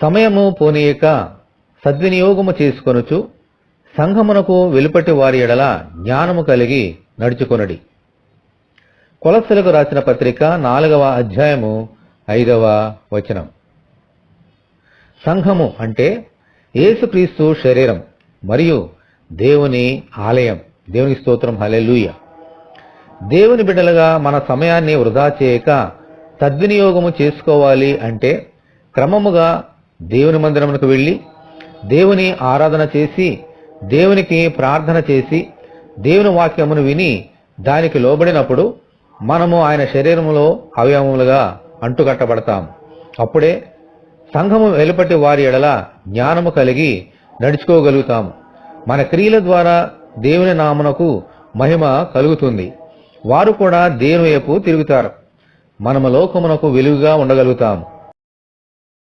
సమయము పోనీయక సద్వినియోగము చేసుకొనుచు సంఘమునకు వెలుపటి వారి ఎడల జ్ఞానము కలిగి నడుచుకొనడి. కొలస్సీలకు రాసిన పత్రిక 4వ అధ్యాయము 5వ వచనం. సంఘము అంటే యేసుక్రీస్తు శరీరం మరియు దేవుని ఆలయం. దేవునికి స్తోత్రం, హల్లెలూయా. దేవుని బిడ్డలుగా మన సమయాన్ని వృధా చేయక సద్వినియోగము చేసుకోవాలి అంటే క్రమముగా దేవుని మందిరమునకు వెళ్ళి దేవుని ఆరాధన చేసి దేవునికి ప్రార్థన చేసి దేవుని వాక్యమును విని దానికి లోబడినప్పుడు మనము ఆయన శరీరములో అవయవములుగా అంటుకట్టబడతాం. అప్పుడే సంఘము వెలుపటి వారి ఎడల జ్ఞానము కలిగి నడుచుకోగలుగుతాము. మన క్రియల ద్వారా దేవుని నామమునకు మహిమ కలుగుతుంది. వారు కూడా దేవుని వైపు తిరుగుతారు. మనము లోకమునకు వెలుగుగా ఉండగలుగుతాము.